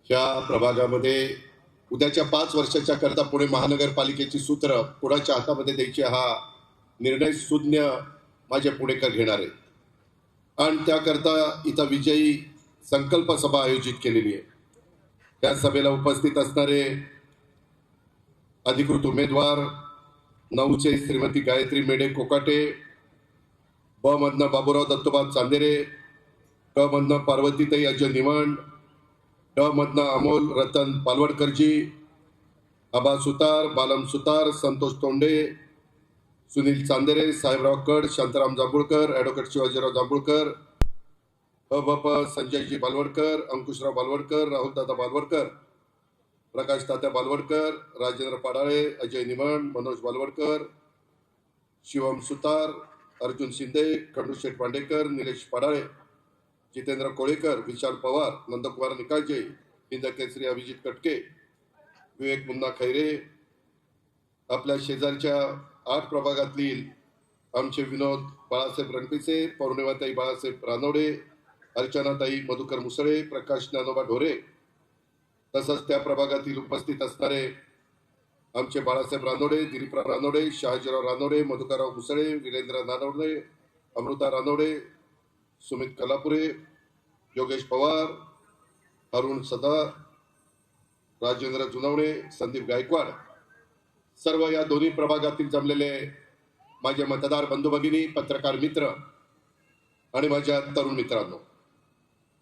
ह्या प्रभागामध्ये उद्याच्या 5 वर्षाच्या करता पुणे महानगरपालिकेची सूत्र कोणाच्या हातामध्ये द्यायची हा निर्णय सुज्ञ माझे पुणेकर घेणार आहेत आणि त्याकरता इथं विजयी संकल्प सभा आयोजित केलेली आहे। त्या सभेला उपस्थित असणारे अधिकृत उमेदवार 9चे श्रीमती गायत्री मेढे कोकाटे, ब मधनं बाबूराव दत्तोबा चांदेरे, क मधनं पार्वतीताई अजय निवण, ड मधनं अमोल रतन पालवडकरजी, आबा सुतार, बालम सुतार, संतोष तोंडे, सुनील चांदेरे, साहेबराव कड, शांताराम जांभूळकर, ॲडव्होकेट शिवाजीराव जांभूळकर, ब संजयजी बालवडकर, अंकुशराव बालवडकर, राहुलदादा बालवडकर, प्रकाश तात्या बालवडकर, राजेंद्र पाडाळे, अजय निमण, मनोज बालवडकर, शिवम सुतार, अर्जुन शिंदे, खंडूशेठ पांडेकर, निलेश पाडाळे, जितेंद्र कोळेकर, विशाल पवार, नंदकुमार निकाळजे, हिंद केसरी अभिजित कटके, विवेक मुन्ना खैरे, आपल्या शेजारच्या 8 प्रभागातील आमचे विनोद बाळासाहेब रणपिसे, पौर्णिमाताई बाळासाहेब रानोडे, अर्चनाताई मधुकर मुसळे, प्रकाश ज्ञानोबा ढोरे, तसंच त्या प्रभागातील उपस्थित असणारे आमचे बाळासाहेब रानोडे, दिलीपराव रानोडे, शहाजीराव रानोडे, मधुकरराव मुसळे, वीरेंद्र रानोडे, अमृता रानोडे, सुमित कलापुरे, योगेश पवार, अरुण सदा, राजेंद्र जुनवणे, संदीप गायकवाड, सर्व या दोन्ही प्रभागातील जमलेले माझे मतदार बंधू भगिनी, पत्रकार मित्र आणि माझ्या तरुण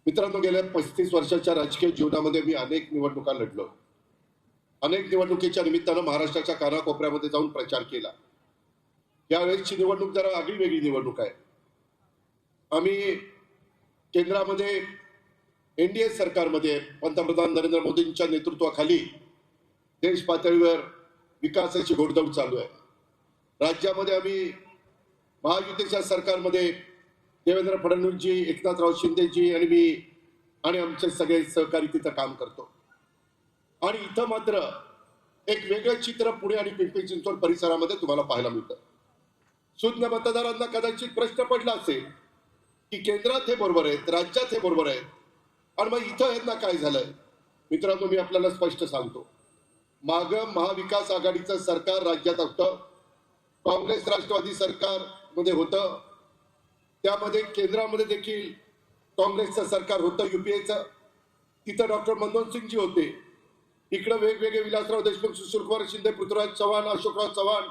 मित्रांनो, गेल्या 35 वर्षाच्या राजकीय जीवनामध्ये मी अनेक निवडणुका लढलो। अनेक निवडणुकीच्या निमित्तानं महाराष्ट्राच्या कानाकोपऱ्यामध्ये जाऊन प्रचार केला। यावेळेसची निवडणूक जरा आगळी वेगळी निवडणूक आहे। आम्ही केंद्रामध्ये एनडीए सरकारमध्ये पंतप्रधान नरेंद्र मोदींच्या नेतृत्वाखाली देश पातळीवर विकासाची घोडदौड चालू आहे। राज्यामध्ये आम्ही महायुतीच्या सरकारमध्ये देवेंद्र फडणवीसजी, एकनाथराव शिंदेजी आणि मी आणि आमचे सगळे सहकारी तिथं काम करतो। आणि इथं मात्र एक वेगळं चित्र पुणे आणि पिंपरी चिंचवड परिसरामध्ये तुम्हाला पाहायला मिळतं। सुज्ञ मतदारांना कदाचित प्रश्न पडला असेल की केंद्रात हे बरोबर आहेत, राज्यात हे बरोबर आहे, आणि मग इथं यांना काय झालंय। मित्रांनो, मी आपल्याला स्पष्ट सांगतो, मागं महाविकास आघाडीचं सरकार राज्यात होतं, काँग्रेस राष्ट्रवादी सरकार मध्ये होतं, त्यामध्ये केंद्रामध्ये देखील काँग्रेसचं सरकार होतं युपीएचं, तिथं डॉक्टर मनमोहन सिंगजी होते, इकडे वेगवेगळे विलासराव देशमुख, सुशीलकुमार शिंदे, पृथ्वीराज चव्हाण, अशोकराव चव्हाण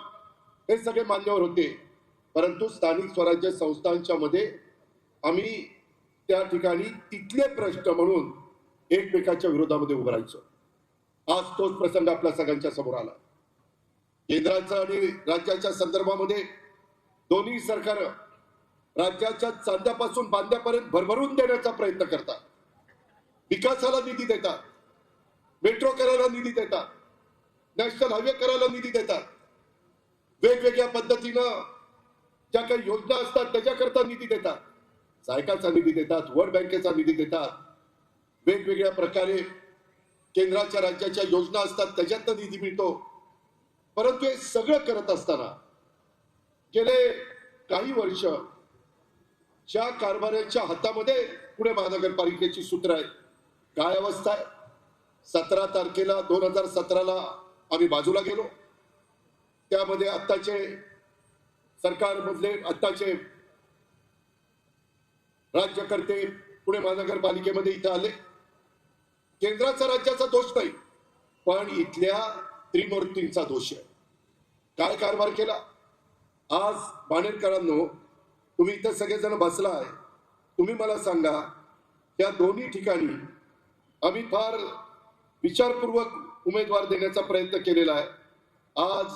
हे सगळे मान्यवर होते। परंतु स्थानिक स्वराज्य संस्थांच्या मध्ये आम्ही त्या ठिकाणी तिथले प्रश्न म्हणून एकमेकाच्या विरोधामध्ये उभं राहायचो। आज तोच प्रसंग आपल्या सगळ्यांच्या समोर आला। केंद्राच्या आणि राज्याच्या संदर्भामध्ये दोन्ही सरकार राज्याच्या चांद्यापासून बांद्यापर्यंत भरभरून देण्याचा प्रयत्न करतात। विकासाला निधी देतात, मेट्रो करायला निधी देतात, नॅशनल हायवे करायला निधी देतात, वेगवेगळ्या पद्धतीनं ज्या काही योजना असतात त्याच्याकरता निधी देतात, जायकाचा निधी देतात, वर्ल्ड बँकेचा निधी देतात, वेगवेगळ्या प्रकारे केंद्राच्या राज्याच्या योजना असतात त्याच्यातनं निधी मिळतो। परंतु हे सगळं करत असताना गेले काही वर्ष ज्या कारभाऱ्यांच्या हातामध्ये पुणे महानगरपालिकेची सूत्र आहेत, काय अवस्था आहे। 17 तारखेला 2017ला आम्ही बाजूला गेलो, त्यामध्ये आत्ताचे सरकारमधले आत्ताचे राज्यकर्ते पुणे महानगरपालिकेमध्ये इथं आले। केंद्राचा राज्याचा दोष नाही, पण इथल्या त्रिमूर्तींचा दोष आहे। काय कारभार केला। आज बाणेरकरांनो, तुम्ही इथं सगळेजण बसलाय, तुम्ही मला सांगा, या दोन्ही ठिकाणी आम्ही फार विचारपूर्वक उमेदवार देण्याचा प्रयत्न केलेला आहे। आज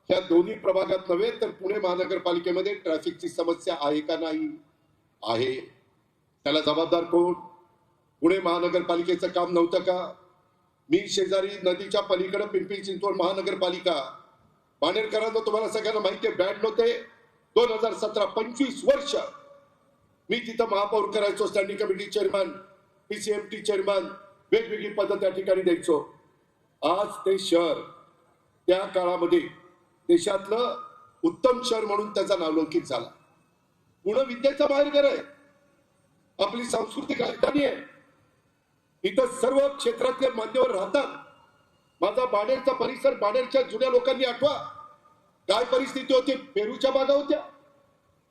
या दोन्ही प्रभागात नव्हे तर पुणे महानगरपालिकेमध्ये ट्रॅफिकची समस्या आहे का नाही आहे, त्याला जबाबदार कोण। पुणे महानगरपालिकेचं काम नव्हतं का। मी शेजारी नदीच्या पलीकडे पिंपरी चिंचवड महानगरपालिका, बाणेरकरांना तुम्हाला सगळ्यांना माहिती आहे, 92 ते 2017 25 वर्ष मी तिथं महापौर करायचो, स्टँडिंग कमिटी चेअरमन, पीसीएमटी चेअरमन, वेगवेगळी पद त्या ठिकाणी द्यायचो। आज ते शहर त्या काळामध्ये देशातलं उत्तम शहर म्हणून त्याचा नावलौकिक झाला। पुणे विद्येचं माहेरघर आहे, आपली सांस्कृतिक राजधानी आहे। इथं सर्व क्षेत्रातले मान्यवर राहतात. माझा बाणेरचा परिसर, बाणेरच्या जुन्या लोकांनी आठवा काय परिस्थिती होती. पेरूच्या बागा होत्या,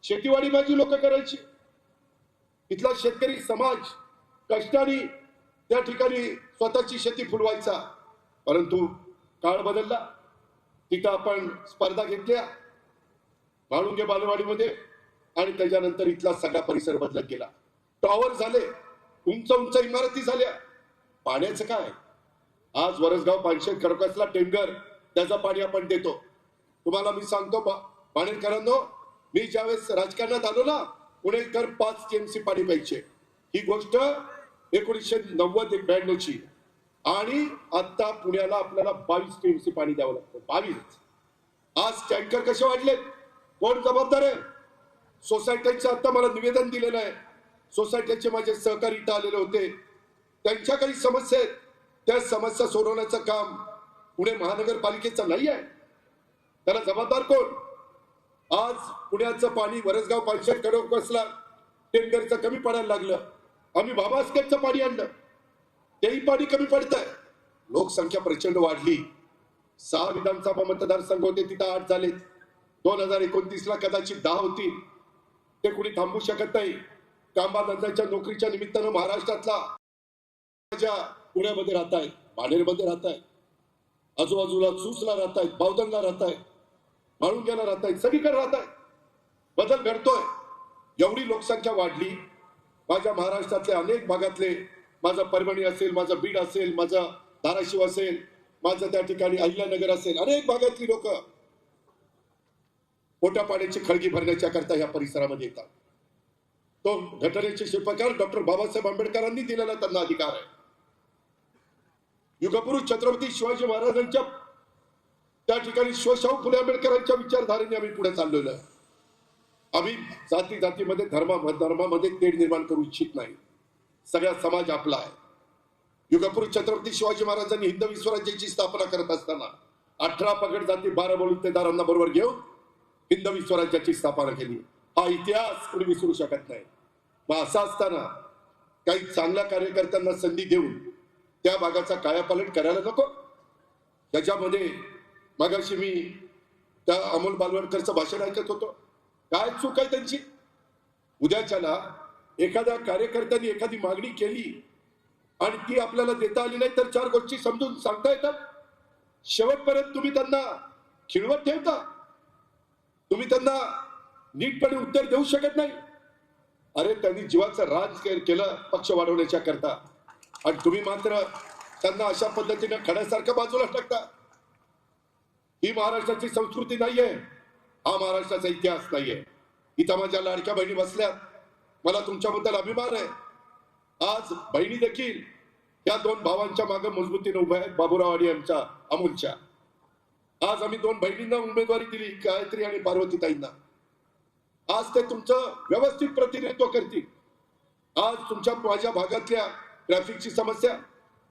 शेतीवाडी माझी लोक करायची. इथला शेतकरी समाज कष्टाने त्या ठिकाणी स्वतःची शेती फुलवायचा. परंतु काळ बदलला. तिथं आपण स्पर्धा घेतल्या म्हाळुंगे बालेवाडीमध्ये आणि त्याच्यानंतर इथला सगळा परिसर बदलत गेला. टॉवर झाले, उंच उंच इमारती झाल्या. पाण्याचं काय? आज वरसगाव पानशेत खडकवासला टेमघर त्याचं पाणी आपण देतो. तुम्हाला मी सांगतो बाणेरकरांनो, मी ज्यावेळेस राजकारणात आलो ना, पुणेकर 5 टीएमसी पाणी प्यायचे. ही गोष्ट 1990-92 ची. आणि आता पुण्याला आपल्याला 22 टीएमसी पाणी द्यावं लागतं. 22. आज टँकर कसे वाढलेत? कोण जबाबदार आहे? सोसायट्यांचं आता मला निवेदन दिलेलं आहे. सोसायटीचे माझे सहकारी इथं आलेले होते. त्यांच्या काही समस्या आहेत, त्या समस्या सोडवण्याचं काम पुणे महानगरपालिकेचं नाही आहे. त्याला जबाबदार कोण? आज पुण्याचं पाणी वरसगाव पानशेत खडकवासला टेमघरचं कमी पडायला लागलं. आम्ही भामास्केटचं पाणी आणलं, तेही पाणी कमी पडतंय. लोकसंख्या प्रचंड वाढली. 6 विधानसभा मतदारसंघ होते, तिथं 8 झाले. 2029ला कदाचित 10 होतील. ते कुणी थांबू शकत नाही. कामधंद्याच्या नोकरीच्या निमित्तानं महाराष्ट्रातला पुण्यामध्ये राहत आहेत, बाणेरमध्ये राहत आहेत, आजूबाजूला चूसला राहत आहेत, बावधनला राहत आहेत, म्हाळुंग्याला राहत आहेत, सगळीकडे राहत आहेत. बदल घडतोय. एवढी लोकसंख्या वाढली. माझ्या महाराष्ट्रातल्या अनेक भागातले, माझं परभणी असेल, माझं बीड असेल, माझं धाराशिव असेल, माझं त्या ठिकाणी अहिल्यानगर असेल, अनेक भागातली लोक पोटा पाण्याची खळगी भरण्याच्या करता या परिसरामध्ये येतात. तो घटनेचे शिल्पकार डॉक्टर बाबासाहेब आंबेडकरांनी दिलेला त्यांना अधिकार आहे. युगपुरुष छत्रपती शिवाजी महाराजांच्या त्या ठिकाणी शिवशाहू फुले आंबेडकरांच्या विचारधारेने आम्ही पुढे चाललेलो आहे. आम्ही जाती जातीमध्ये धर्मामध्ये तेढ निर्माण करू इच्छित नाही. सगळा समाज आपला आहे. युगपुरुष छत्रपती शिवाजी महाराजांनी हिंदवी स्वराज्याची स्थापना करत असताना 18 पगड जाती 12 बलुतेदारांना बरोबर घेऊन हिंदवी स्वराज्याची स्थापना केली. हा इतिहास कोणी विसरू शकत नाही. मग असं असताना काही चांगल्या कार्यकर्त्यांना संधी देऊन त्या भागाचा कायापालट करायला नको. त्याच्यामध्ये मगाशी मी त्या अमोल बालवडकरचं भाषण ऐकत होतो. काय चूक आहे त्यांची? उद्याच्याला एखाद्या कार्यकर्त्यांनी एखादी मागणी केली आणि ती आपल्याला देता आली नाही तर 4 गोष्टी समजून सांगता येतात. शेवटपर्यंत तुम्ही त्यांना खिळवत ठेवता. तुम्ही त्यांना नीटपणे उत्तर देऊ शकत नाही. अरे त्यांनी जीवाचं राज केलं पक्ष वाढवण्याच्या करता, आणि तुम्ही मात्र त्यांना अशा पद्धतीने खड्यासारखं बाजूला टाकता. ही महाराष्ट्राची संस्कृती नाहीये. हा महाराष्ट्राचा इतिहास नाहीये. इथं माझ्या लाडक्या बहिणी बसल्यात. मला तुमच्याबद्दल अभिमान आहे. आज बहिणी देखील या 2 भावांच्या मागे मजबूतीने उभ्या आहेत, बाबूराव आणि आमच्या अमोलच्या. आज आम्ही 2 बहिणींना उमेदवारी दिली, गायत्री आणि पार्वतीताईंना. आज ते तुमचं व्यवस्थित प्रतिनिधित्व करतील. आज तुमच्या माझ्या भागातल्या ट्रॅफिकची समस्या,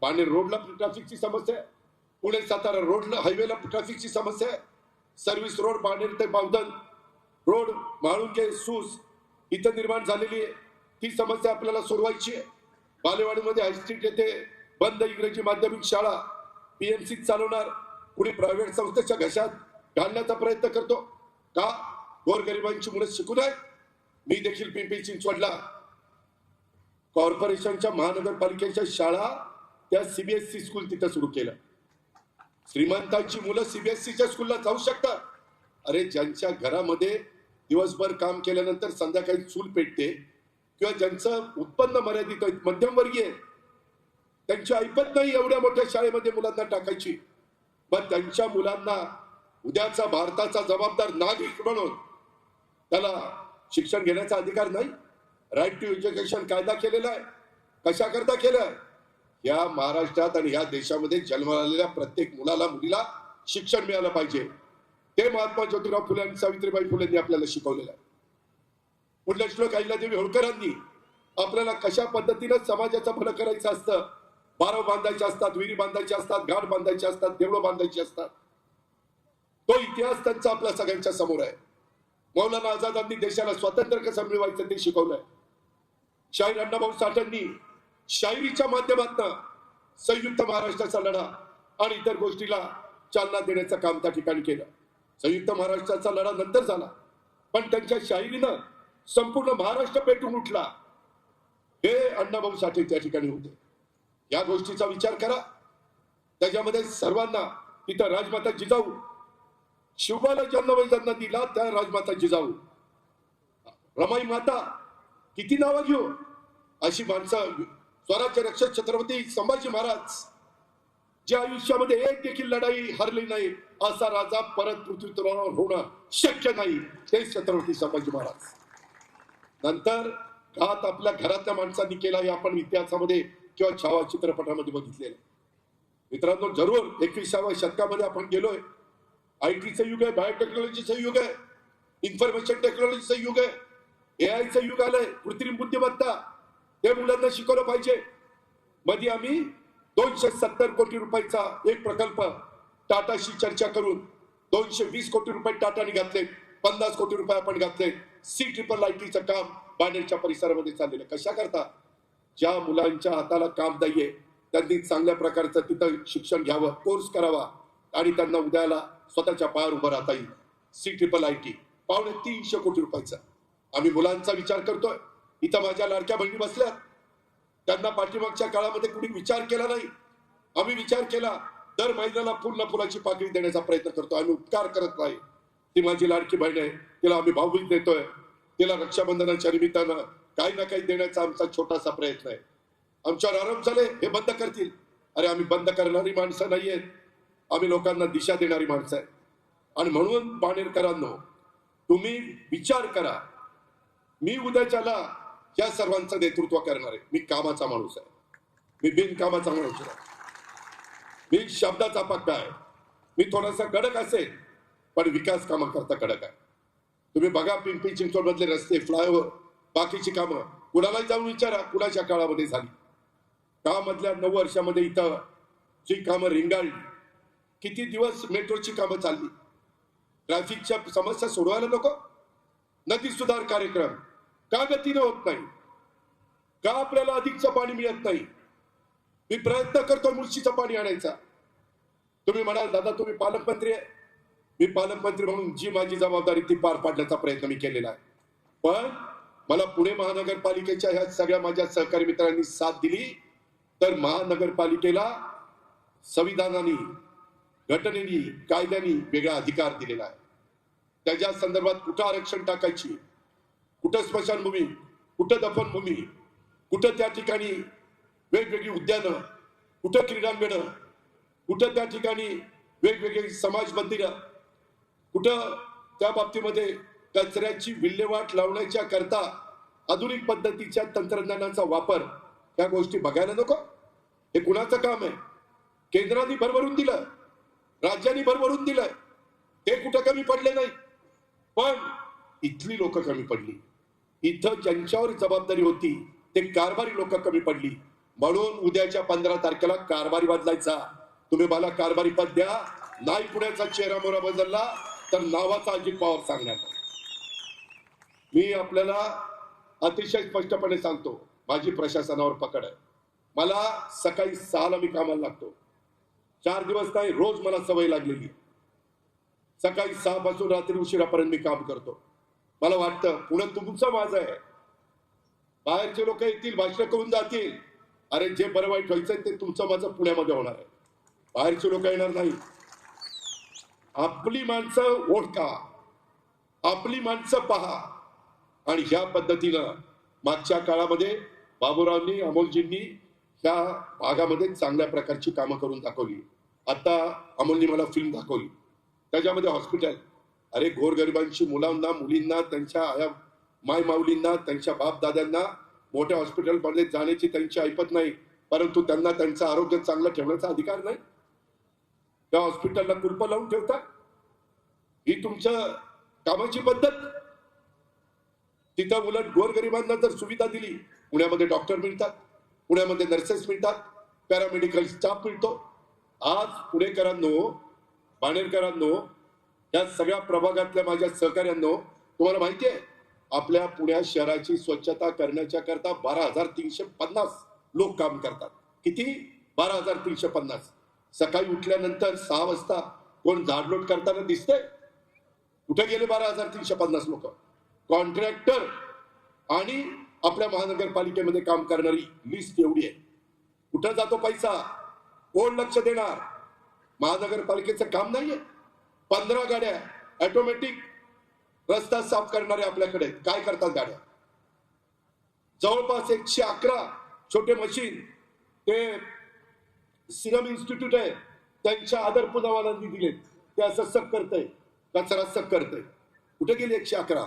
बाणेर रोडला ट्रॅफिकची समस्या आहे, पुणे सातारा रोडला हायवेला ट्रॅफिकची समस्या आहे, सर्व्हिस रोड बाणेर ते बावधन रोड म्हाळुंगे सूस इथं निर्माण झालेली आहे. ती समस्या आपल्याला सोडवायची आहे. बालेवाडीमध्ये हायस्ट्रीट येथे बंद इंग्रजी माध्यमिक शाळा पीएमसी चालवणार, कुणी प्रायव्हेट संस्थेच्या घशात घालण्याचा प्रयत्न करतो का? गोरगरिबांची मुलं शिकू नये. मी देखील पिंपरी चिंचवडला कॉर्पोरेशनच्या महानगरपालिकेच्या शाळा त्या सीबीएसई स्कूल तिथं सुरू केलं. श्रीमंतांची मुलं सीबीएसईच्या स्कूलला जाऊ शकतात. अरे ज्यांच्या घरामध्ये दिवसभर काम केल्यानंतर संध्याकाळी चूल पेटते किंवा ज्यांचं उत्पन्न मर्यादित आहे, मध्यमवर्गीय, त्यांची ऐपत नाही एवढ्या मोठ्या शाळेमध्ये मुलांना टाकायची. मग त्यांच्या मुलांना उद्याचा भारताचा जबाबदार नागरिक म्हणून त्याला शिक्षण घेण्याचा अधिकार नाही? राईट टू एज्युकेशन कायदा केलेला आहे. कशा करता केलाय? या महाराष्ट्रात आणि या देशामध्ये जन्माला आलेल्या प्रत्येक मुलाला मुलीला शिक्षण मिळालं पाहिजे. ते महात्मा ज्योतिराव फुले आणि सावित्रीबाई फुलेंनी आपल्याला शिकवलेलं आहे. पुढल्या श्लोक अहिल्यादेवी होळकरांनी आपल्याला कशा पद्धतीनं समाजाचं भलं करायचं असतं. बारव बांधायचे असतात, विहिरी बांधायचे असतात, घाट बांधायचे असतात, देवळं बांधायची असतात. तो इतिहास त्यांचा आपल्या सगळ्यांच्या समोर आहे. मौलाना आझादांनी देशाला स्वातंत्र्य कसं मिळवायचं ते शिकवलंय. शाहीर अण्णाभाऊ साठेंनी शायरीच्या माध्यमातून संयुक्त महाराष्ट्राचा लढा आणि इतर गोष्टीला चालना देण्याचं काम त्या ठिकाणी केलं. संयुक्त महाराष्ट्राचा लढा नंतर झाला, पण त्यांच्या शायरीनं संपूर्ण महाराष्ट्र पेटून उठला. हे अण्णाभाऊ साठे त्या ठिकाणी होते. या गोष्टीचा विचार करा. त्याच्यामध्ये सर्वांना तिथं राजमाता जिजाऊ, शिवबाला जन्म दिला त्या राजमाता जिजाऊ, रमाई माता, किती नावं घेऊ, अशी माणसं, स्वराज्य रक्षक छत्रपती संभाजी महाराज, जे आयुष्यामध्ये एक देखील लढाई हरली नाही असा राजा परत पृथ्वी तलावर होणं शक्य नाही, ते छत्रपती संभाजी महाराज. नंतर घात आपल्या घरातल्या माणसांनी केला हे आपण इतिहासामध्ये किंवा छावा चित्रपटामध्ये बघितलेलं. मित्रांनो, जरूर 21व्या शतकामध्ये आपण गेलोय. आयटीचं युग आहे, बायोटेक्नॉलॉजीचं युग आहे, इन्फॉर्मेशन टेक्नॉलॉजीचं युग आहे, एआयचं युग आलंय, कृत्रिम बुद्धिमत्ता. ते मुलांना शिकवलं पाहिजे. मध्ये आम्ही 270 कोटी रुपयाचा एक प्रकल्प टाटाशी चर्चा करून 220 कोटी रुपये टाटाने घातले, 50 कोटी रुपये आपण घातले. CIITचं काम बाणेरच्या परिसरामध्ये चाललेलं. कशा करता? ज्या मुलांच्या हाताला काम नाहीये त्यांनी चांगल्या प्रकारचं तिथं शिक्षण घ्यावं, कोर्स करावा आणि त्यांना उद्याला स्वतःच्या पायावर उभं राहता येईल. CIIT 350 कोटी रुपयाचा. आम्ही मुलांचा विचार करतोय. इथं माझ्या लाडक्या बहिणी बसल्या, त्यांना पाठीमागच्या काळामध्ये कुणी विचार केला नाही. आम्ही विचार केला. दर महिन्याला फुलाची पाकळी देण्याचा प्रयत्न करतो. आम्ही उपकार करत नाही. ती माझी लाडकी बहीण आहे, तिला आम्ही भाऊबीज देतोय. तिला रक्षाबंधनाच्या निमित्तानं काही ना काही देण्याचा आमचा छोटासा प्रयत्न आहे. आमच्यावर आरोप झाले हे बंद करतील. अरे, आम्ही बंद करणारी माणसं नाहीयेत, आम्ही लोकांना दिशा देणारी माणसं आहे. आणि म्हणून बाणेरकरांनो, तुम्ही विचार करा. मी उद्याच्याला या सर्वांचं नेतृत्व करणार आहे. मी कामाचा माणूस आहे, मी बिनकामाचा माणूस आहे, मी शब्दाचा पक्का आहे. मी थोडासा कडक असेल पण विकास कामं करता कडक आहे. तुम्ही बघा, पिंपरी चिंचवड मधले रस्ते, फ्लायओव्हर, बाकीची कामं कुणालाही जाऊन विचारा कुणाच्या काळामध्ये झाली. का मधल्या 9 वर्षामध्ये इथं जी कामं रिंगाळली, किती दिवस मेट्रोची कामं चालली, ट्रॅफिकच्या समस्या सोडवायला नको. नदी सुधार कार्यक्रम का गतीनं होत नाही? का आपल्याला अधिकचं पाणी मिळत नाही? मी प्रयत्न करतो मुळशीचं पाणी आणायचा. तुम्ही म्हणाल दादा तुम्ही पालकमंत्री आहे. मी पालकमंत्री म्हणून जी माझी जबाबदारी ती पार पाडण्याचा प्रयत्न मी केलेला आहे. पण मला पुणे महानगरपालिकेच्या ह्या सगळ्या माझ्या सहकारी मित्रांनी साथ दिली तर महानगरपालिकेला संविधानाने, घटनेने, कायद्याने वेगळा अधिकार दिलेला आहे. त्याच्या संदर्भात कुठं आरक्षण टाकायची, कुठं स्मशानभूमी, कुठं दफनभूमी, कुठं त्या ठिकाणी वेगवेगळी उद्यानं, कुठं क्रीडांगणं, कुठं त्या ठिकाणी वेगवेगळी समाज मंदिरं, कुठं त्या बाबतीमध्ये कचऱ्याची विल्हेवाट लावण्याच्या करता आधुनिक पद्धतीच्या तंत्रज्ञानाचा वापर, त्या गोष्टी बघायला नको. हे कुणाचं काम आहे? केंद्राने भरभरून दिलं, राज्यांनी भरभरून दिलं, ते कुठं कमी पडले नाही. पण इथली लोक कमी पडली. इथं ज्यांच्यावर जबाबदारी होती ते कारभारी लोक कमी पडली. म्हणून उद्याच्या 15 तारखेला कारभारी बदलायचा. तुम्ही मला कारभारी पद द्या. नाही पुण्याचा चेहरा मोहरा बदलला तर नावाचा अजित पवार सांगणार. मी आपल्याला अतिशय स्पष्टपणे सांगतो, माझी प्रशासनावर पकड आहे. मला सकाळी 6ला मी कामाला लागतो. 4 दिवस नाही, रोज मला सवय लागलेली. सकाळी 6 पासून रात्री उशिरापर्यंत मी काम करतो. मला वाटतं पुण्यात तुमचं माझं आहे. बाहेरचे लोक येतील, भाषण करून जातील. अरे, जे बरं वाईट व्हायचंय ते तुमचं माझं पुण्यामध्ये होणार आहे. बाहेरचे लोक येणार नाही. आपली माणसं ओळखा, आपली माणसं पहा. आणि ह्या पद्धतीनं मागच्या काळामध्ये बाबूरावांनी, अमोलजींनी ह्या भागामध्ये चांगल्या प्रकारची कामं करून दाखवली. आता अमोलनी मला फिल्म दाखवली, त्याच्यामध्ये हॉस्पिटल. अरे, गोरगरिबांची मुलांना, मुलींना, त्यांच्या आया माय माऊलींना, त्यांच्या बाप दाद्यांना मोठ्या हॉस्पिटलमध्ये जाण्याची त्यांची ऐपत नाही, परंतु त्यांना त्यांचं आरोग्य चांगलं ठेवण्याचा अधिकार नाही. त्या हॉस्पिटलला कुलप लावून ठेवता. ही तुमच्या कामाची पद्धत. तिथं उलट गोरगरिबांना जर सुविधा दिली, पुण्यामध्ये डॉक्टर मिळतात, पुण्यामध्ये नर्सेस मिळतात, पॅरामेडिकल स्टाफ मिळतो. आज पुणेकरांनो, बाणेरकरांनो, या सगळ्या प्रभागातल्या माझ्या सहकार्यांनो, तुम्हाला माहिती आहे आपल्या पुण्या शहराची स्वच्छता करण्याच्या करता 12,350 लोक काम करतात. किती? 12,350. सकाळी उठल्यानंतर 6 वाजता कोण झाडलोट करताना दिसतंय? कुठे गेले 12,350 लोक? कॉन्ट्रॅक्टर आणि आपल्या महानगरपालिकेमध्ये काम करणारी लिस्ट एवढी आहे. कुठं जातो पैसा? कोण लक्ष देणार? महानगरपालिकेचं काम नाहीये. 15 गाड्या ऑटोमॅटिक रस्ता साफ करणारे आपल्याकडे. काय करतात गाड्या? जवळपास 111 छोटे मशीन ते सिरम इन्स्टिट्यूट आहे त्यांच्या आदर पुनावालांनी दिलेत. ते असं सक करतंय, कचरा सक करतंय. कुठे गेले 111?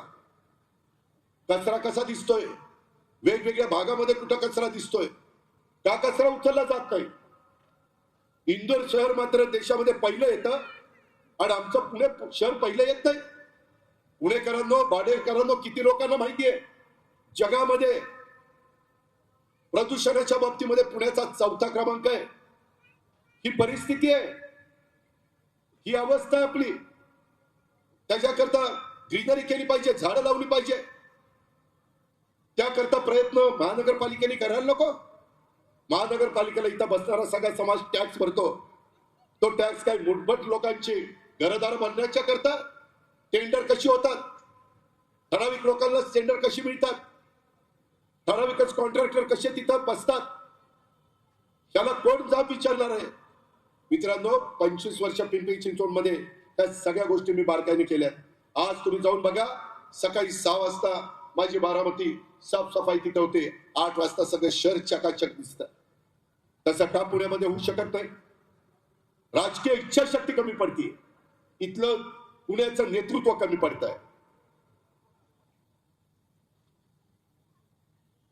कचरा कसा दिसतोय? वेगवेगळ्या भागामध्ये कुठं कचरा दिसतोय? का कचरा उचलला जात नाही? इंदोर शहर मात्र देशामध्ये पहिलं येतं आणि आमचं पुणे शहर पहिलं येत नाही. पुणेकरांनो, बाडेकरांनो, किती लोकांना माहितीये जगामध्ये प्रदूषणाच्या बाबतीमध्ये पुण्याचा 4था क्रमांक आहे. ही परिस्थिती आहे, ही अवस्था आहे आपली. त्याच्याकरता ग्रीनरी केली पाहिजे, झाडं लावली पाहिजे. त्याकरता प्रयत्न महानगरपालिकेने करायला नको? महानगरपालिकेला इथं बसणारा सगळा समाज टॅक्स भरतो. तो टॅक्स काय मुठभट लोकांची घरदार बनण्याच्या करता? टेंडर कशी होतात? ठराविक लोकांना टेंडर कशी मिळतात? ठराविकच कॉन्ट्रॅक्टर कसे तिथं बसतात? त्याला कोण जाब विचारणार आहे? मित्रांनो, 25 वर्ष पिंपरी चिंचवड मध्ये त्या सगळ्या गोष्टी मी बारकाईने केल्यात. आज तुम्ही जाऊन बघा, सकाळी 6 वाजता माझी बारामती साफसफाई तिथे होते. 8 वाजता सगळं शहर चकाचक दिसतं. तसं का पुण्यामध्ये होऊ शकत नाही? राजकीय इच्छाशक्ती कमी पडते. इथलं पुण्याचं नेतृत्व कमी पडत आहे.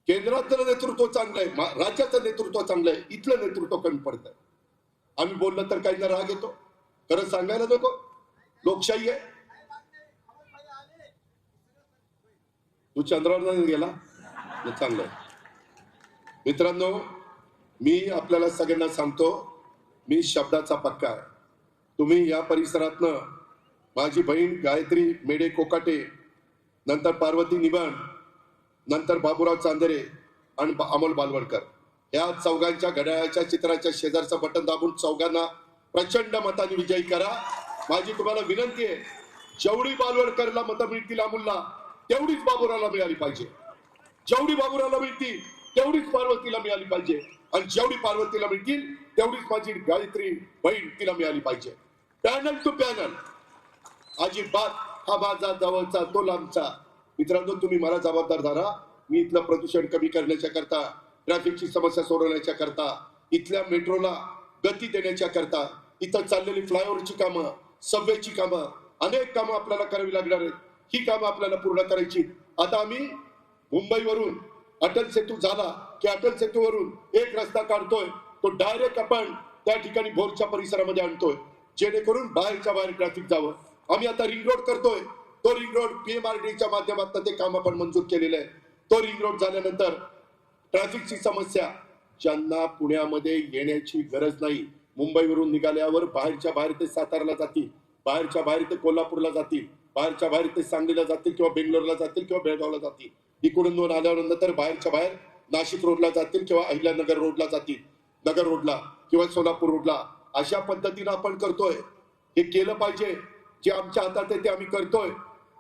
केंद्रातलं नेतृत्व चांगलं आहे, राज्याचं नेतृत्व चांगलं आहे, इथलं नेतृत्व कमी पडत आहे. आम्ही बोललं तर काहींना राग येतो. खरं सांगायला नको? लोकशाही आहे. तू चंद्रावर गेला चांगलं. मित्रांनो, मी आपल्याला सगळ्यांना सांगतो, मी शब्दाचा पक्का आहे. तुम्ही या परिसरातनं माझी बहीण गायत्री मेडे कोकाटे, नंतर पार्वती निबण, नंतर बाबूराव चांदेरे आणि अमोल बालवडकर, या चौघांच्या घड्याळाच्या चित्राच्या शेजारचं बटन दाबून चौघांना प्रचंड मताने विजयी करा. माझी तुम्हाला विनंती आहे, जेवढी बालवडकरला मतं मिळतील अमोलला, तेवढीच बाबूरावला मिळाली पाहिजे. जेवढी बाबूरावला मिळतील तेवढीच पार्वतीला मिळाली पाहिजे. आणि जेवढी पार्वतीला मिळतील तेवढीच माझी गायत्री बहीण तिला मिळाली पाहिजे. Panel to panel. अजिबात हा माझा जवळचा तो लांबचा. मित्रांनो, तुम्ही मला जबाबदार धरा. मी इथलं प्रदूषण कमी करण्याच्या करता, ट्रॅफिकची समस्या सोडवण्याच्या करता, इथल्या मेट्रोला गती देण्याच्या करता, इथं चाललेली फ्लायओव्हरची कामं, सबवेची कामं, अनेक कामं आपल्याला करावी लागणार आहेत. ही कामं आपल्याला पूर्ण करायची. आता आम्ही मुंबईवरून अटल सेतू झाला की अटल सेतूवरून एक रस्ता काढतोय, तो डायरेक्ट आपण त्या ठिकाणी भोरच्या परिसरामध्ये आणतोय, जेणेकरून बाहेरच्या बाहेर ट्रॅफिक जावं. आम्ही आता रिंग रोड करतोय. तो रिंग रोड PMRDच्या माध्यमातून ते काम आपण मंजूर केलेलं आहे. तो रिंग रोड झाल्यानंतर ट्रॅफिकची समस्या, ज्यांना पुण्यामध्ये येण्याची गरज नाही, मुंबईवरून निघाल्यावर बाहेरच्या बाहेर ते सातारला जातील, बाहेरच्या बाहेर ते कोल्हापूरला जातील, बाहेरच्या बाहेर ते सांगलीला जातील किंवा बेंगलोरला जातील किंवा बेळगावला जातील. इकडून दोन आल्यानंतर बाहेरच्या बाहेर नाशिक रोडला जातील किंवा अहिल्यानगर रोडला जातील, नगर रोडला किंवा सोलापूर रोडला. अशा पद्धतीनं आपण करतोय. हे केलं पाहिजे. जे आमच्या हातात आहे ते आम्ही करतोय.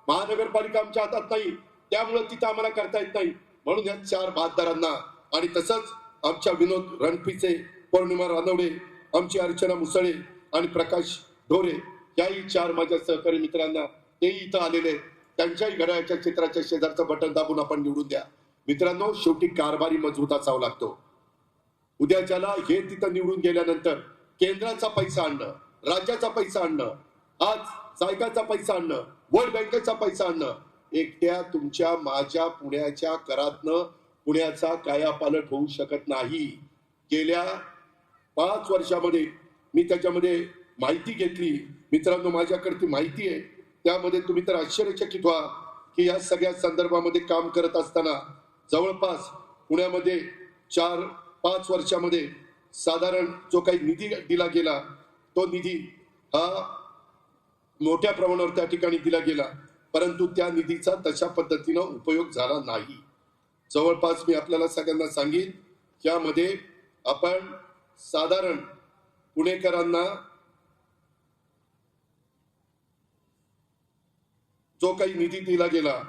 महानगरपालिका आमच्या हातात नाही, त्यामुळे तिथं आम्हाला करता येत नाही. म्हणून या 4 बहादरांना आणि तसंच आमच्या विनोद रणपिसे, पौर्णिमा रानवडे, आमची अर्चना मुसळे आणि प्रकाश ढोरे, याही 4 माझ्या सहकारी मित्रांना, तेही इथं आलेले, त्यांच्याही घड्याळाच्या चित्राच्या शेजारचं बटन दाबून आपण निवडून द्या. मित्रांनो, शेवटी कारभारी मजबूत असावा लागतो. उद्याच्याला हे तिथं निवडून गेल्यानंतर केंद्राचा पैसा आणणं, राज्याचा पैसा आणणं, आज जायकाचा पैसा आणणं, वर्ल्ड बँकेचा पैसा आणणं, एकट्या तुमच्या माझ्या पुण्याच्या करातनं पुण्याचा कायापालट होऊ शकत नाही. गेल्या 5 वर्षामध्ये मी त्याच्यामध्ये माहिती घेतली. मित्रांनो, माझ्याकडे ती माहिती आहे. त्यामध्ये तुम्ही तर आश्चर्यचकित व्हा की या सगळ्या संदर्भामध्ये काम करत असताना जवळपास पुण्यामध्ये 4-5 वर्षामध्ये साधारण जो काही निधी दिला गेला, तो निधी हा मोठ्या प्रमाणावर त्या ठिकाणी दिला गेला, परंतु त्या निधीचा तशा पद्धतीनं उपयोग झाला नाही. जवळपास मी आपल्याला सगळ्यांना सांगेन यामध्ये आपण साधारण पुणेकरांना जो काही निधी दिला गेला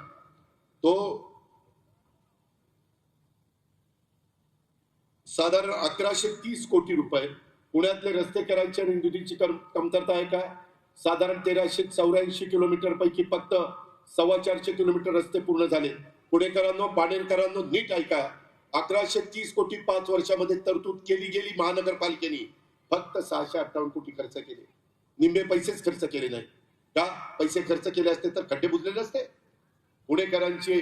तो साधारण 1130 कोटी रुपये. पुण्यातले रस्ते करायचे आणि निधीची कमतरता आहे का? साधारण 1384 किलोमीटर पैकी फक्त 425 किलोमीटर रस्ते पूर्ण झाले. पुणेकरांनो, बाणेरकरांनो, नीट ऐका. 1130 कोटी 5 वर्षामध्ये तरतूद केली गेली. महानगरपालिकेने फक्त 658 कोटी खर्च केले. निम्मे पैसेच खर्च केले नाही का? पैसे खर्च केले असते तर खड्डे बुजलेले असते. पुणेकरांचे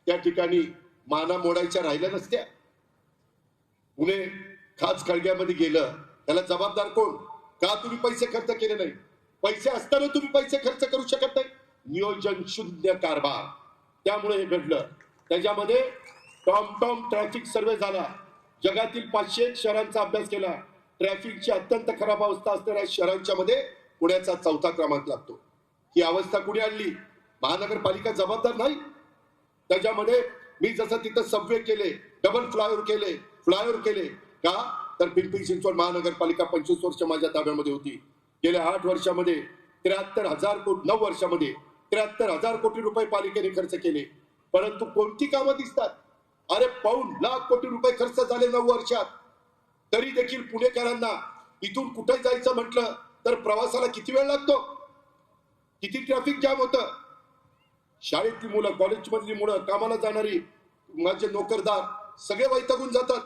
त्या ठिकाणी माना मोडायच्या राहिल्या नसत्या. पुणे खाच खळग्यामध्ये गेलं, त्याला जबाबदार कोण? का तुम्ही पैसे खर्च केले नाही? पैसे असताना तुम्ही पैसे खर्च करू शकत नाही. नियोजन शून्य कारभार, त्यामुळे हे घडलं. त्याच्यामध्ये टॉम ट्रॅफिक सर्वे झाला. जगातील 501 शहरांचा अभ्यास केला. ट्रॅफिकची अत्यंत खराब अवस्था असणाऱ्या शहरांच्या मध्ये पुण्याचा 4था क्रमांक लागतो. ही अवस्था कुणी आणली? महानगरपालिका जबाबदार नाही. त्याच्यामध्ये मी जसं तिथं सबवे केले, डबल फ्लायओव्हर केले का? तर पिंपरी चिंचवड महानगरपालिका 25 वर्ष माझ्या ताब्यामध्ये होती. गेल्या 8 वर्षामध्ये 9 वर्षामध्ये 73,000 कोटी रुपये पालिकेने खर्च केले. परंतु कोणती कामं दिसतात? अरे 1.5 लाख कोटी रुपये खर्च झाले 9 वर्षात. तरी देखील पुणेकरांना इथून कुठे जायचं म्हटलं तर प्रवासाला किती वेळ लागतो? किती ट्रॅफिक जाम होतं? शाळेतली मुलं, कॉलेजमधली मुलं, कामाला जाणारी, माझे नोकरदार सगळे वैतागून जातात.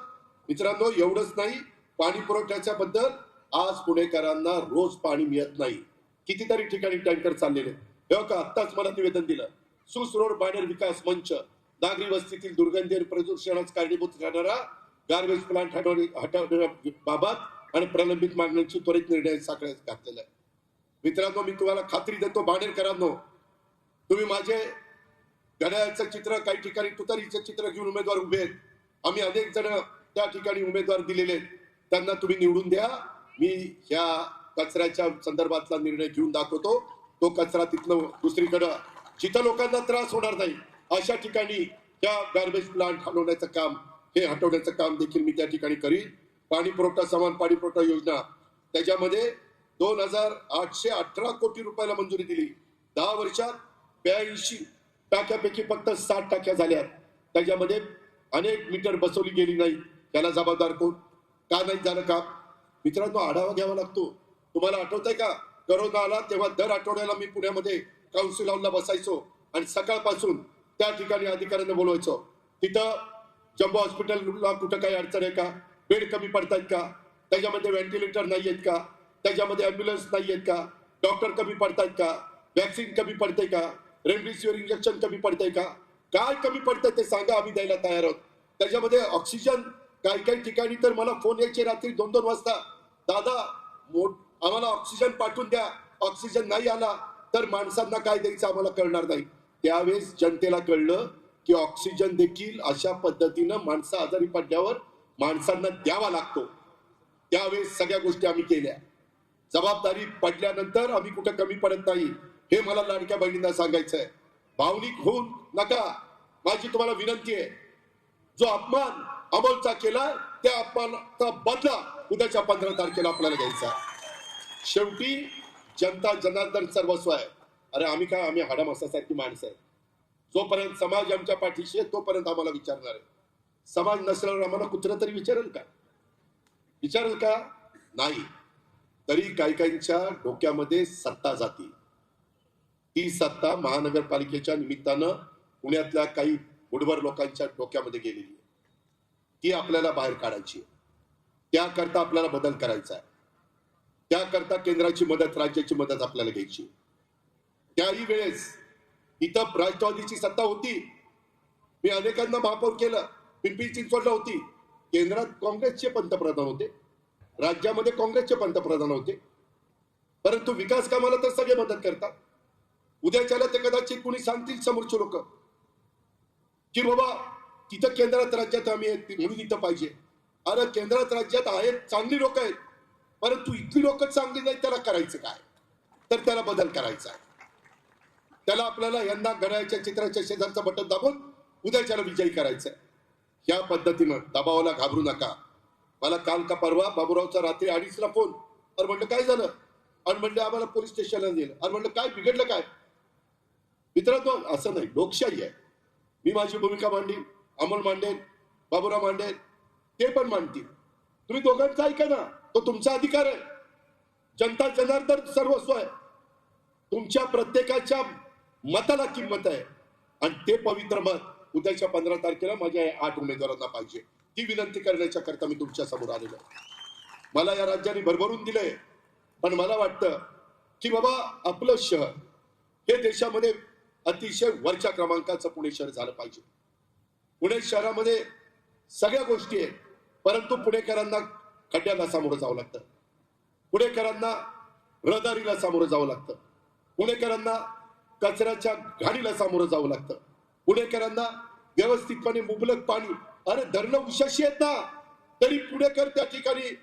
मित्रांनो, एवढंच नाही, पाणी पुरवठ्याच्या बद्दल आज पुणेकरांना रोज पाणी मिळत नाही. कितीतरी ठिकाणी टँकर चाललेले. का आत्ताच मला निवेदन दिलं, सुस रोड बाणेर विकास मंच नागरी वस्तीतील दुर्गंधी आणि प्रदूषणास कारणीभूत ठरणारा गार्बेज प्लांट हटवण्याबाबत आणि प्रलंबित मागण्यांची त्वरित निर्णय साखळ्यात घातलेला आहे. मित्रांनो, मी तुम्हाला खात्री देतो, बाणेरकरांनो, तुम्ही माझे घड्याळाचं चित्र, काही ठिकाणी तुतारीचं चित्र घेऊन उमेदवार उभे आहेत. आम्ही अनेक जण त्या ठिकाणी उमेदवार दिलेले आहेत. त्यांना तुम्ही निवडून द्या. मी ह्या कचऱ्याच्या संदर्भातला निर्णय घेऊन दाखवतो. तो कचरा तिथनं दुसरीकडं जिथं लोकांना त्रास होणार नाही अशा ठिकाणी त्या गार्बेज प्लांट हटवण्याचं काम देखील मी त्या ठिकाणी करीन. पाणी पुरवठा, समान पाणी पुरवठा योजना, त्याच्यामध्ये 2,818 कोटी रुपयाला मंजुरी दिली. 10 वर्षात 82 टाक्यापैकी फक्त 60 टाक्या झाल्या. त्याच्यामध्ये अनेक मीटर बसवली गेली नाही. त्याला जबाबदार कोण? का नाही झालं का? मित्रांनो, आढावा घ्यावा लागतो. तुम्हाला आठवतंय का? कोरोना आला तेव्हा दर आठवड्याला मी पुण्यामध्ये काउन्सिल हॉलला बसायचो आणि सकाळपासून त्या ठिकाणी अधिकाऱ्यांना बोलवायचो. तिथं जम्बो हॉस्पिटलला कुठं काही अडचण आहे का? बेड कमी पडतायत का? त्याच्यामध्ये व्हेंटिलेटर नाही आहेत का? त्याच्यामध्ये अँब्युलन्स नाही आहेत का? डॉक्टर कमी पडतायत का? वॅक्सिन कमी पडतंय का? रेमडेसिवीर इंजेक्शन कमी पडतंय का? काय कमी पडतंय ते सांगा, आम्ही द्यायला तयार आहोत. त्याच्यामध्ये ऑक्सिजन, काही ठिकाणी तर मला फोन यायचे रात्री 2-2 वाजता, दादा आम्हाला ऑक्सिजन पाठवून द्या. ऑक्सिजन नाही आला तर माणसांना काय द्यायचं आम्हाला कळणार नाही. त्यावेळेस जनतेला कळलं की ऑक्सिजन देखील अशा पद्धतीनं माणसं आजारी पडल्यावर माणसांना द्यावा लागतो. त्यावेळेस सगळ्या गोष्टी आम्ही केल्या. जबाबदारी पडल्यानंतर आम्ही कुठं कमी पडत नाही, हे मला लाडक्या बहिणींना सांगायचंय. भावनिक होऊन नका. माझी तुम्हाला विनंती आहे, जो अपमान अमोलचा केला त्या अपमानाचा बदला उद्याच्या 15 तारखेला आपल्याला घ्यायचा. शेवटी जनता जनार्दन सर्वस्व आहे. अरे आम्ही हाडामासासारखी माणसं आहे. जोपर्यंत समाज आमच्या पाठीशी आहे तोपर्यंत आम्हाला विचारणार आहे. समाज नसल्यावर आम्हाला कुठलं तरी विचारेल का? नाही. तरी काहींच्या डोक्यामध्ये सत्ता जाती. ती सत्ता महानगरपालिकेच्या निमित्तानं पुण्यातल्या काही बुडवर लोकांच्या डोक्यामध्ये गेलेली आहे. ती आपल्याला बाहेर काढायची. त्याकरता आपल्याला बदल करायचा आहे. त्याकरता केंद्राची मदत, राज्याची मदत आपल्याला घ्यायची. त्याही वेळेस इथं राष्ट्रवादीची सत्ता होती. मी अनेकांना महापौर केलं. पिंपरी चिंचवडला होती. केंद्रात काँग्रेसचे पंतप्रधान होते, राज्यामध्ये काँग्रेसचे पंतप्रधान होते. परंतु विकास कामाला तर सगळे मदत करतात. उद्याच्याला ते कदाचित कुणी सांगतील समोरचे लोक की बाबा तिथं केंद्रात राज्यात आम्ही म्हणून इथं पाहिजे. अरे केंद्रात राज्यात आहेत, चांगली लोक आहेत, परंतु इथली लोक चांगली नाही. त्याला करायचं काय? तर त्याला बदल करायचा आहे. त्याला आपल्याला यंदा घड्याळाच्या चित्राच्या शेजारचं बटन दाबून उद्याच्याला विजयी करायचंय. ह्या पद्धतीनं दबावाला घाबरू नका. मला काल का परवा बाबूरावचा रात्री 2:30ला फोन. अरे म्हणलं काय झालं? आणि म्हणलं आम्हाला पोलीस स्टेशनला नेलं. आणि म्हणलं काय बिघडलं काय? मित्रांनो असं नाही, लोकशाही आहे. मी माझी भूमिका मांडीन, अमोल मांडेल, बाबूराव मांडेल, ते पण मांडतील. तुम्ही दोघांचा ऐका ना, तो तुमचा अधिकार आहे. जनता जनार्दन सर्वस्व आहे. तुमच्या प्रत्येकाच्या मताला किंमत आहे आणि ते पवित्र मत उद्याच्या 15 तारखेला माझ्या 8 उमेदवारांना पाहिजे. ती विनंती करण्याच्या करता मी तुमच्या समोर आलेलो आहे. मला या राज्याने भरभरून दिलंय, पण मला वाटतं की बाबा आपलं शहर हे देशामध्ये अतिशय वरच्या क्रमांकाचं पुणे शहर झालं पाहिजे. पुणे शहरामध्ये सगळ्या गोष्टी आहेत, परंतु पुणेकरांना खड्ड्याला सामोरं जावं लागतं. पुणेकरांना रहदारीला सामोरं जावं लागतं. पुणेकरांना कचऱ्याच्या घाणीला सामोरं जावं लागतं. पुणेकरांना व्यवस्थितपणे मुबलक पाणी, अरे धरणं उशाशी आहेत ना, तरी पुणेकर त्या ठिकाणी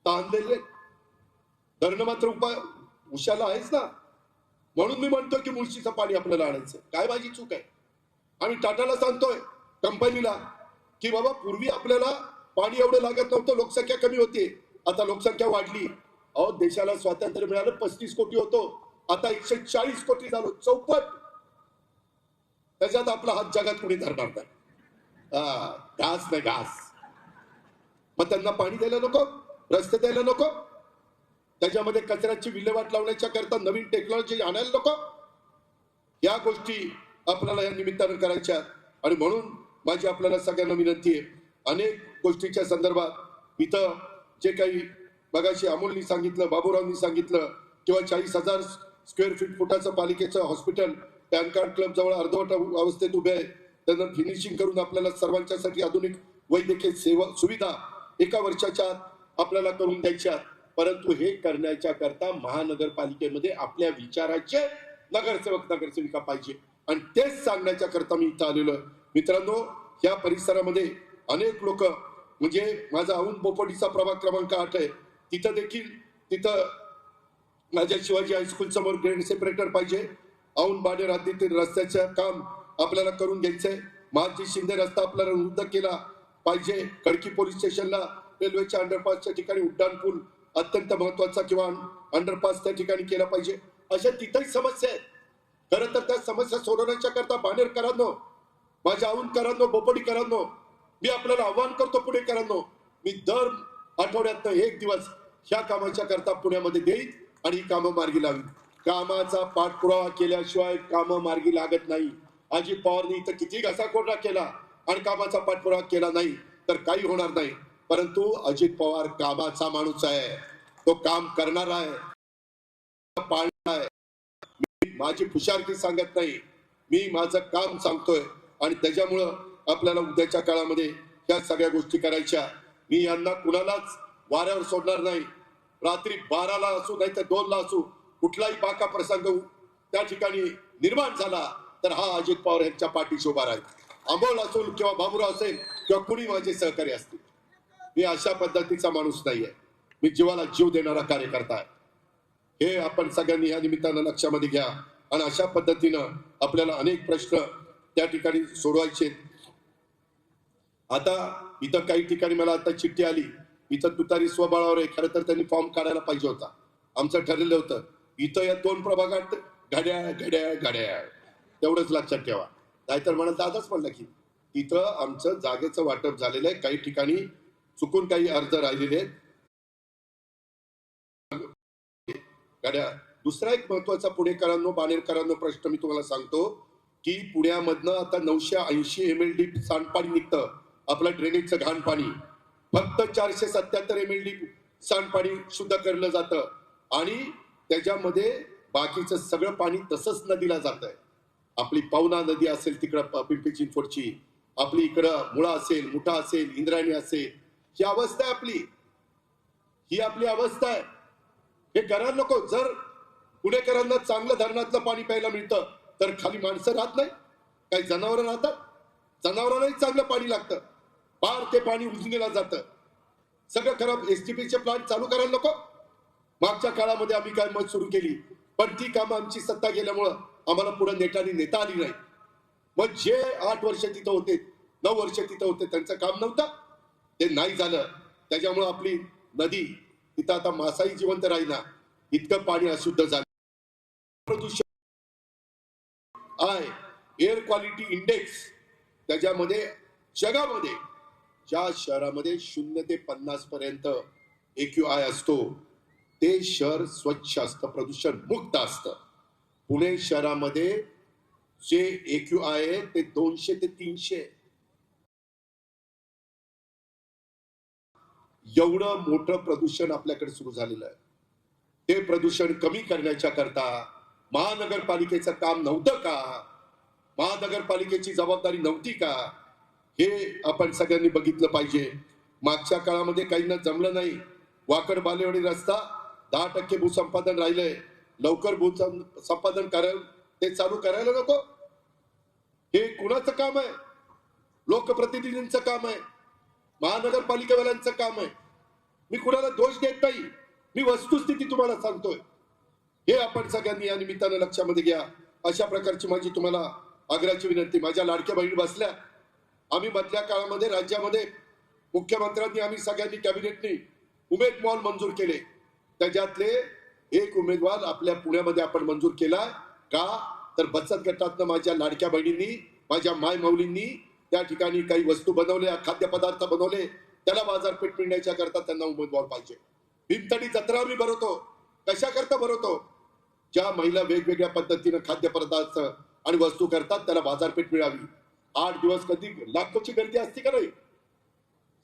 ताणलेले. धरणं मात्र उशाला आहेच ना. म्हणून मी म्हणतो की मुळशीचं पाणी आपल्याला आणायचं. काय माझी चूक आहे? आम्ही टाटाला सांगतोय, कंपनीला, की बाबा पूर्वी आपल्याला पाणी एवढं लागत नव्हतं, लोकसंख्या कमी होती, आता लोकसंख्या वाढली. अहो देशाला स्वातंत्र्य मिळालं 35 कोटी होतो, आता 140 कोटी झालो, चौपट. त्याच्यात आपला हात जगात कोणी धरणार नाही. घास नाही घास. मग त्यांना पाणी द्यायला नको, रस्ते द्यायला नको, त्याच्यामध्ये कचऱ्याची विल्हेवाट लावण्याच्या करता नवीन टेक्नॉलॉजी आणायला नको. या गोष्टी आपल्याला या निमित्तानं करायच्या. आणि म्हणून माझी आपल्याला सगळ्यांना विनंती आहे, अनेक गोष्टीच्या संदर्भात इथं जे काही मगाशी अमोलनी सांगितलं, बाबूरावनी सांगितलं, किंवा 40,000 स्क्वेअर फुटाचं पालिकेचं हॉस्पिटल पॅन कार्ड क्लब जवळ अर्धवट अवस्थेत उभे आहे, त्यांना फिनिशिंग करून आपल्याला सर्वांच्यासाठी आधुनिक वैद्यकीय सेवा सुविधा 1 वर्षाच्या आत आपल्याला करून द्यायच्या. परंतु हे करण्याच्या करता महानगरपालिकेमध्ये आपल्या विचाराचे नगरसेवक नगरसेविका पाहिजे, आणि तेच सांगण्याच्या करता मी इथं आलेलो आहे. मित्रांनो, या परिसरामध्ये अनेक लोक, म्हणजे माझा औंध बोपडीचा प्रभाग क्रमांक 8 आहे, तिथं देखील तिथं माझ्या शिवाजी हायस्कूल समोर ग्रेड सेपरेटर पाहिजे. औंध बाणेर हद्दीतील रस्त्याचं काम आपल्याला करून घ्यायचंय. महाजी शिंदे रस्ता आपल्याला रुंद केला पाहिजे. खडकी पोलीस स्टेशनला रेल्वेच्या अंडरपासच्या ठिकाणी उड्डाण पूल अत्यंत महत्वाचा किंवा अंडरपास त्या ठिकाणी केला पाहिजे. अशा तिथंही समस्या आहेत. खरं तर त्या समस्या सोडवण्याच्या करता बाणेरकरांनो, माझ्या औंधकरांनो, बोपडीकरांनो, मी आपल्याला आव्हान करतो, पुणेकरांनो, मी दर आठवड्यातनं 1 दिवस ह्या कामाच्या करता पुण्यामध्ये देईन आणि ही कामं मार्गी लावीन. कामाचा पाठपुरावा केल्याशिवाय कामं मार्गी लागत नाही. अजित पवारनी इथं किती घसाकोरडा केला आणि कामाचा पाठपुरावा केला नाही तर काही होणार नाही. परंतु अजित पवार कामाचा माणूस आहे, तो काम करणारा आहे, पाळणार आहे. मी माझी फुशारकी सांगत नाही, मी माझं काम सांगतोय आणि त्याच्यामुळं आपल्याला उद्याच्या काळामध्ये ह्या सगळ्या गोष्टी करायच्या. मी यांना कुणालाच वाऱ्यावर सोडणार नाही. रात्री 12ला असू नाही तर 2ला असू, कुठलाही बाका प्रसंग त्या ठिकाणी निर्माण झाला तर हा अजित पवार यांच्या पाठीशी उभा राहील. अमोल असेल किंवा बाबूराव असेल किंवा कुणी माझे सहकारी असतील. मी अशा पद्धतीचा माणूस नाहीये. मी जीवाला जीव देणारा कार्यकर्ता आहे. हे आपण सगळ्यांनी या निमित्तानं लक्षामध्ये घ्या. आणि अशा पद्धतीनं आपल्याला अनेक प्रश्न त्या ठिकाणी सोडवायचे. आता इथं काही ठिकाणी मला आता चिठ्ठी आली, इथं तुतारी स्वबळावर आहे. खरं तर त्यांनी फॉर्म काढायला पाहिजे होता. आमचं ठरलेलं होतं इथं या 2 प्रभागात घड्याळ घड्याळ घड्याळ, तेवढंच लक्षात ठेवा. नाहीतर म्हणत दादाच म्हणलं की इथं आमचं जागेचं वाटप झालेलं आहे, काही ठिकाणी चुकून काही अर्ज राहिलेले आहेत. घड्याळ. दुसरा एक महत्वाचा पुणेकरांनो, बाणेरकरांनो प्रश्न मी तुम्हाला सांगतो की पुण्यामधनं आता 980 MLD सांडपाणी निघतं, आपलं ड्रेनेजचं घाण पाणी. फक्त 477 MLD सांडपाणी शुद्ध करलं जातं आणि त्याच्यामध्ये बाकीचं सगळं पाणी तसंच नदीला जात आहे. आपली पवना नदी असेल तिकडं पिंपरी चिंचवडची, आपली इकडं मुळा असेल, मुठा असेल, इंद्रायणी असेल, ही अवस्था आहे आपली. ही आपली अवस्था आहे. हे करायला नको. जर पुणेकरांना चांगलं धरणातलं पाणी प्यायला मिळतं तर खाली माणसं राहत नाही, काही जनावरं राहतात. जनावरांनाही चांगलं पाणी लागतं, पार ते पाणी उजनीला जातं. सगळं खराब. एसटीपीचे प्लांट चालू करायला नको. मागच्या काळामध्ये आम्ही काय मत सुरू केली, पण ती कामं आमची सत्ता गेल्यामुळं आम्हाला पुढे नेता आली नाही. मग जे 8 वर्ष तिथं होते 9 वर्ष तिथं होते, त्यांचं काम नव्हतं, ते नाही झालं. त्याच्यामुळे आपली नदी तिथं आता मासाही जिवंत राहीना, इतकं पाणी अशुद्ध झालं. प्रदूषण आहे एअर क्वालिटी इंडेक्स, त्याच्यामध्ये जगामध्ये ज्या शहरामध्ये 0 ते 50 पर्यंत AQI असतो ते शहर स्वच्छ असतं, प्रदूषण मुक्त असतं. पुणे शहरामध्ये जे AQI आहे ते 200 ते 300. एवढं मोठं प्रदूषण आपल्याकडे सुरू झालेलं आहे. ते प्रदूषण कमी करण्याच्या करता महानगरपालिकेचं काम नव्हतं का? महानगरपालिकेची जबाबदारी नव्हती का? हे आपण सगळ्यांनी बघितलं पाहिजे. मागच्या काळामध्ये काहींना जमलं नाही. वाकड बालेवाडी रस्ता 10% भूसंपादन राहिलंय. लवकर भूसंपादन करायला ते चालू करायला नको? हे कुणाचं काम आहे? लोकप्रतिनिधींचं काम आहे, महानगरपालिकेवाल्यांचं काम आहे. मी कुणाला दोष देत नाही, मी वस्तुस्थिती तुम्हाला सांगतोय. हे आपण सगळ्यांनी या निमित्तानं लक्षामध्ये घ्या. अशा प्रकारची माझी तुम्हाला आग्रहाची विनंती. माझ्या लाडक्या बहिणी बसल्या. आम्ही मधल्या काळामध्ये राज्यामध्ये मुख्यमंत्र्यांनी आम्ही सगळ्यांनी कॅबिनेटनी उमेद मॉल मंजूर केले. त्याच्यातले एक उमेदवार आपल्या पुण्यामध्ये आपण मंजूर केला का? तर बचत गटातनं माझ्या लाडक्या बहिणींनी, माझ्या माय माऊलींनी त्या ठिकाणी काही वस्तू बनवल्या, खाद्यपदार्थ बनवले, त्याला बाजारपेठ मिळण्याच्या करता त्यांना उमेदवार पाहिजे. भीमथडी जत्रा आम्ही भरवतो. कशा करता भरवतो? ज्या महिला वेगवेगळ्या पद्धतीनं खाद्यपदार्थ आणि वस्तू करतात त्याला बाजारपेठ मिळावी. 8 दिवस कधी लाखोची गर्दी असते का नाही?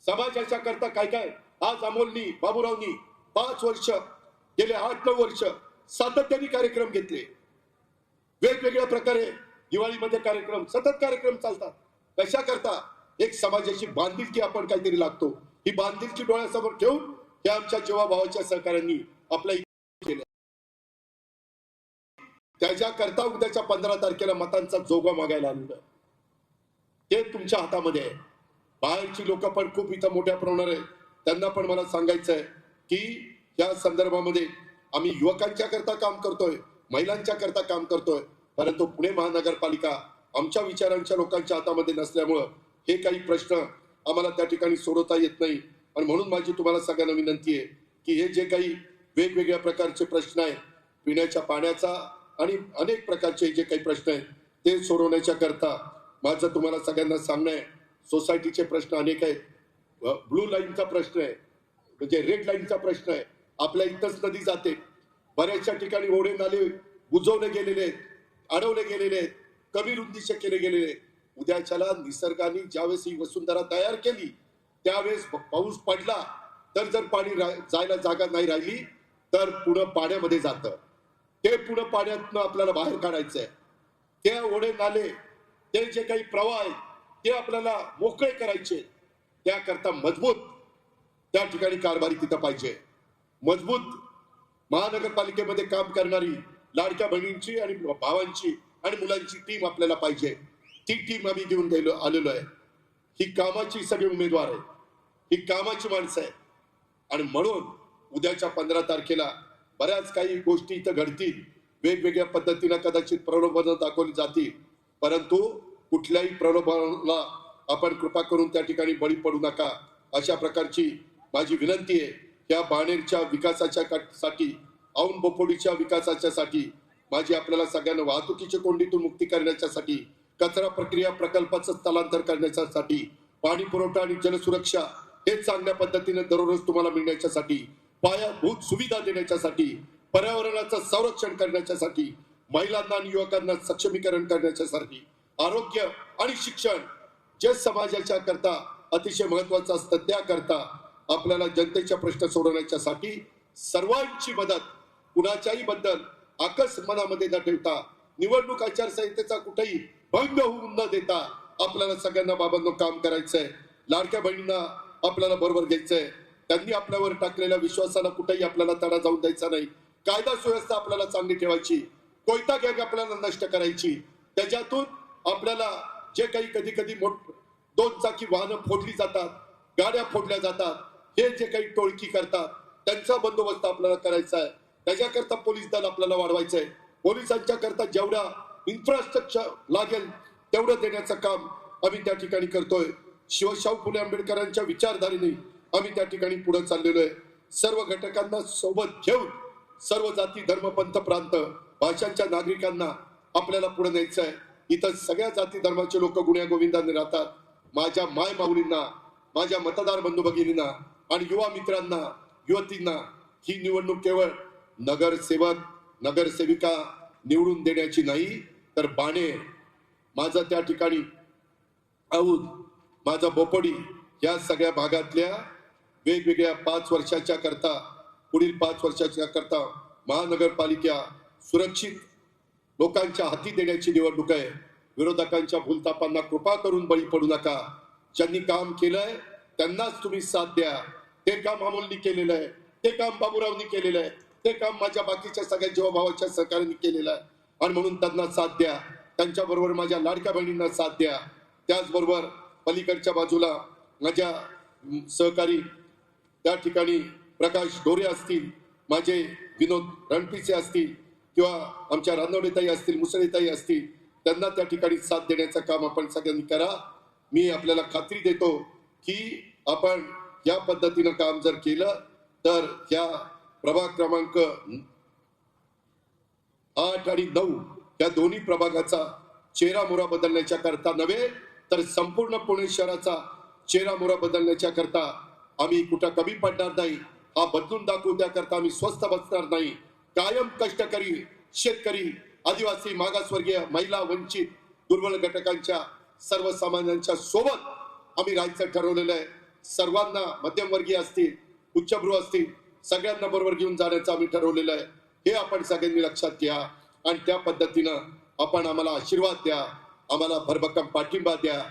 समाजाच्या करता काय काय आज अमोलनी, बाबूरावनी 5 वर्ष, गेले 8-9 वर्ष सातत्याने कार्यक्रम घेतले. वेगवेगळ्या प्रकारे दिवाळीमध्ये कार्यक्रम, सतत कार्यक्रम चालतात. कशा करता? एक समाजाची बांधिलकी आपण काहीतरी लागतो. ही बांधिलकी डोळ्यासमोर ठेवून या आमच्या जीवाभावाच्या सहकाऱ्यांनी आपल्या केल्या. त्याच्या करता उद्याच्या 15 तारखेला मतांचा जोगा मागायला आलेलं, ते तुमच्या हातामध्ये आहे. बाहेरची लोक पण खूप इथं मोठ्या प्रमाणावर आहे. त्यांना पण मला सांगायचं आहे की या संदर्भामध्ये आम्ही युवकांच्या करता काम करतोय, महिलांच्या करता काम करतोय, परंतु पुणे महानगरपालिका आमच्या विचारांच्या लोकांच्या हातामध्ये नसल्यामुळं हे काही प्रश्न आम्हाला त्या ठिकाणी सोडवता येत नाही. आणि म्हणून माझी तुम्हाला सगळ्यांना विनंती आहे की हे जे काही वेगवेगळ्या प्रकारचे प्रश्न आहेत, पिण्याच्या पाण्याचा आणि अनेक प्रकारचे जे काही प्रश्न आहेत ते सोडवण्याच्या करता माझं तुम्हाला सगळ्यांना सांगणं आहे. सोसायटीचे प्रश्न अनेक आहेत. ब्लू लाईनचा प्रश्न आहे, म्हणजे रेड लाईनचा प्रश्न आहे. आपल्या इथंच नदी जाते, बऱ्याचशा ठिकाणी ओढे नाले बुजवले गेलेले आहेत, अडवले गेलेले आहेत, कमी रुंदीचे केले गेलेले आहेत. उद्याच्याला निसर्गाने ज्यावेळेस ही वसुंधरा तयार केली त्यावेळेस पाऊस पडला तर जर पाणी जायला जागा नाही राहिली तर पुढं पाण्यामध्ये जातं. ते पुढं पाण्यातनं आपल्याला बाहेर काढायचंय. ते ओढे नाले, ते जे काही प्रवाह आहेत ते आपल्याला मोकळे करायचे. त्याकरता मजबूत त्या ठिकाणी कारभारी तिथं पाहिजे. मजबूत महानगरपालिकेमध्ये काम करणारी लाडक्या बहिणींची आणि भावांची आणि मुलांची टीम आपल्याला पाहिजे. ती टीम आम्ही घेऊन आलेलो आहे. ही कामाची सगळे उमेदवार आहे, ही कामाची माणसं आहे. आणि म्हणून उद्याच्या 15 तारखेला बऱ्याच काही गोष्टी इथं घडतील. वेगवेगळ्या पद्धतीनं कदाचित प्रलोभनं दाखवली जातील, परंतु कुठल्याही प्रलोभनाला आपण कृपा करून त्या ठिकाणी बळी पडू नका. अशा प्रकारची माझी विनंती आहे. या बाणेरच्या विकासाच्या साठी, औंध बोपोडीच्या विकासाच्या साठी, माझी आपल्याला सगळ्यांना वाहतुकीच्या कोंडीतून मुक्ती करण्याच्यासाठी, कचरा प्रक्रिया प्रकल्पाचं स्थलांतर करण्यासाठी, पाणी पुरवठा आणि जलसुरक्षा हे चांगल्या पद्धतीने दररोज तुम्हाला मिळण्याच्यासाठी, पायाभूत सुविधा देण्याच्यासाठी, पर्यावरणाचं संरक्षण करण्याच्यासाठी, महिलांना आणि युवकांना सक्षमीकरण करण्याच्यासाठी, आरोग्य आणि शिक्षण जे समाजाच्या करता अतिशय महत्वाचं असतं त्याकरता आपल्याला जनतेच्या प्रश्न सोडवण्याच्यासाठी सर्वांची मदत, कुणाच्याही बद्दल आकस मनामध्ये न ठेवता, निवडणूक आचारसंहितेचा कुठेही भंग होऊन न देता आपल्याला सगळ्यांना बाबांनो काम करायचंय. लाडक्या बहिणींना आपल्याला बरोबर घ्यायचंय. त्यांनी आपल्यावर टाकलेल्या विश्वासाला कुठेही आपल्याला तडा जाऊन द्यायचा नाही. कायदा सुव्यवस्था आपल्याला चांगली ठेवायची, कोयता गँग आपल्याला नष्ट करायची. त्याच्यातून आपल्याला जे काही कधी कधी 2 चाकी वाहनं फोडली जातात, गाड्या फोडल्या जातात, हे जे काही टोळकी करतात त्यांचा बंदोबस्त आपल्याला करायचा आहे. त्याच्याकरता पोलीस दल आपल्याला वाढवायचंय. पोलिसांच्या करता जेवढा इन्फ्रास्ट्रक्चर लागेल तेवढं देण्याचं काम आम्ही त्या ठिकाणी करतोय. शिवशाहू फुले आंबेडकरांच्या विचारधारेने आम्ही त्या ठिकाणी पुढे चाललेलो आहे. सर्व घटकांना सोबत घेऊन सर्व जाती धर्म पंथ प्रांत भाषांच्या नागरिकांना आपल्याला पुढे न्यायचं आहे. इथं सगळ्या जाती धर्माचे लोक गुण्या गोविंदाने राहतात. माझ्या माय माऊलींना, माझ्या मतदार बंधू भगिनींना आणि युवा मित्रांना, युवतींना ही निवडणूक केवळ नगरसेवक नगरसेविका निवडून देण्याची नाही, तर बाणे, माझा त्या ठिकाणी औद, माझा बोपडी या सगळ्या भागातल्या वेगवेगळ्या 5 वर्षाच्या करता, पुढील 5 वर्षाच्या करता महानगरपालिका सुरक्षित लोकांच्या हाती देण्याची निवडणूक आहे. विरोधकांच्या भूलतापांना कृपा करून बळी पडू नका. ज्यांनी काम केलंय त्यांनाच तुम्ही साथ द्या. ते काम अमोलनी केलेलं आहे, ते काम बाबूरावनी केलेलं आहे, ते काम माझ्या बाकीच्या सगळ्या जीवाभावाच्या सहकार्याने केलेलं आहे. आणि म्हणून त्यांना साथ द्या. त्यांच्याबरोबर माझ्या लाडक्या बहिणींना साथ द्या. त्याचबरोबर पलीकडच्या बाजूला माझ्या सहकारी त्या ठिकाणी प्रकाश डोरे असतील, माझे विनोद रणपिसे असतील किंवा आमच्या रानवडेताई असतील, मुसळेताई असतील, त्यांना त्या ठिकाणी साथ देण्याचं काम आपण सगळ्यांनी करा. मी आपल्याला खात्री देतो की आपण या पद्धतीनं काम जर केलं तर या प्रभाग क्रमांक 8 आणि 9 या दोन्ही प्रभागाचा चेहरा मोहरा बदलण्याच्या करता नव्हे, तर संपूर्ण पुणे शहराचा चेहरा मोहरा बदलण्याच्या करता आम्ही कुठं कमी पडणार नाही. हा बदलून दाखवू त्याकरता आम्ही स्वस्थ बसणार नाही. कायम कष्टकरी शेतकरी, आदिवासी, मागासवर्गीय, महिला, वंचित, दुर्बल घटकांच्या, सर्वसामान्यांच्या सोबत आम्ही राहायचं ठरवलेलं आहे. सर्वांना, मध्यमवर्गीय असतील, उच्चभ्रू असतील, सगळ्यांना बरोबर घेऊन जाण्याचं आम्ही ठरवलेलं आहे. हे आपण सगळ्यांनी लक्षात घ्या आणि त्या पद्धतीनं आपण आम्हाला आशीर्वाद द्या, आम्हाला भरभक्कम पाठिंबा द्या.